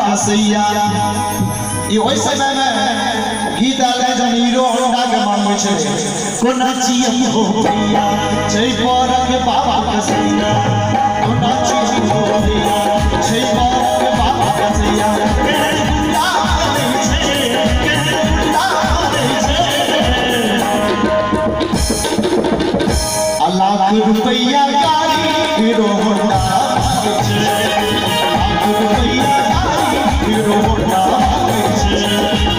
कसैया ये ओइ समय में गीत आले जब हीरो होंडा के मांगे छे कोना चियम हो भैया जय पर के बाबा कसैया कोना चियम हो भैया जय पर के बाबा कसैया गुंडा रे छे गुंडा रे छे लाख रुपया गाड़ी हीरो होंडा लाख रुपया गाड़ी हीरो होंडा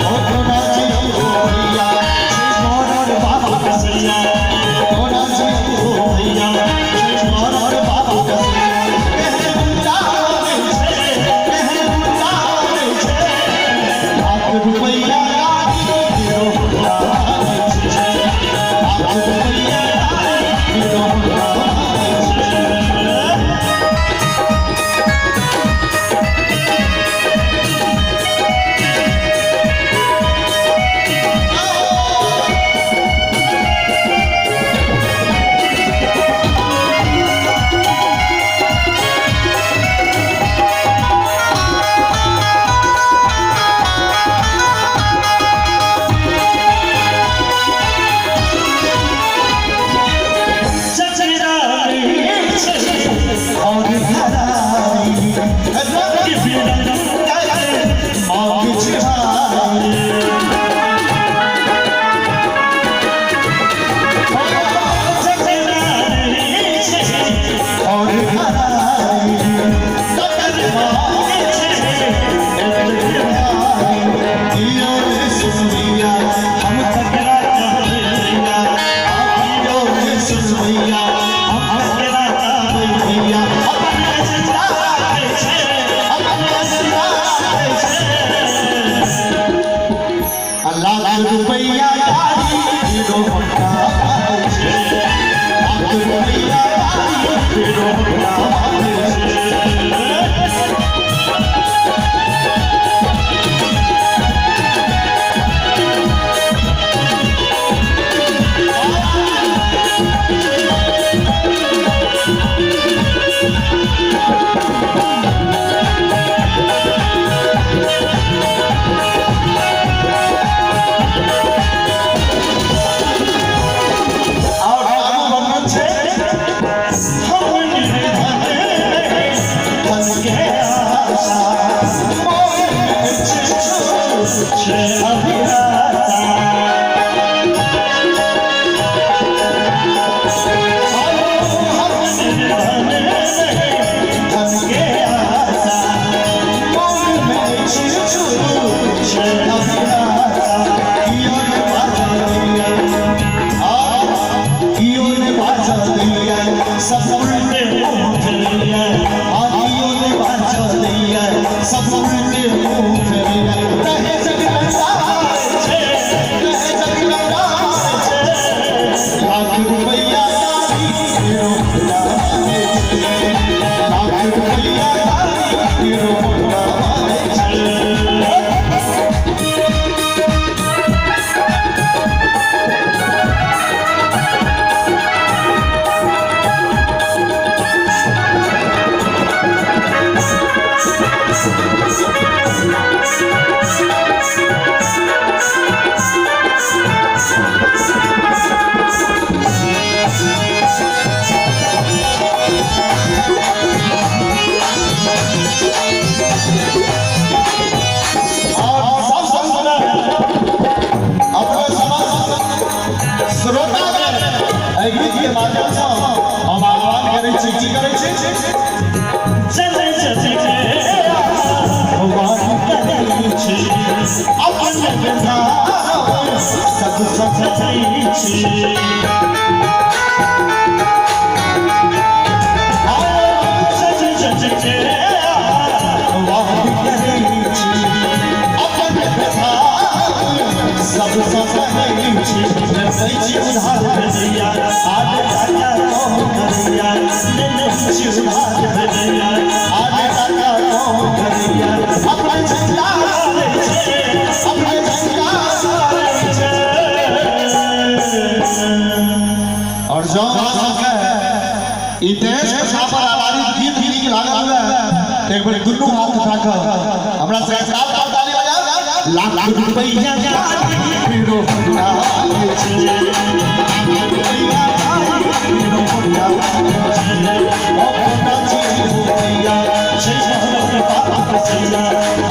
ओ कोना चियम हो भैया जय पर बाबा कसैया कोना चियम हो भैया जय पर बाबा कसैया गुंडा रे छे गुंडा रे छे लाख रुपया गाड़ी हीरो होंडा लाख रुपया गाड़ी हीरो होंडा रुपया गाड़ी हीरो होंडा लाख रुपया गाड़ी हीरो होंडा और जो देश के छापर आधारित गीत लागल है एक बार दुनू हाथ उठा कर हमरा से साथ ताली बजा लाख रुपया हीरो होंडा छी रुपया हीरो होंडा ओ होंडा छी भैया সেই শহরের বাবা কইয়া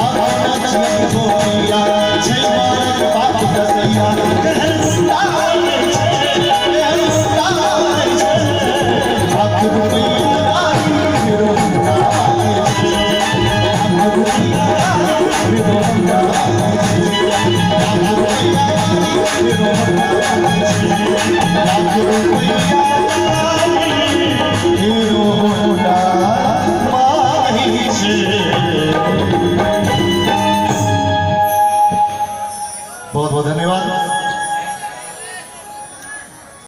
আর না छी भैया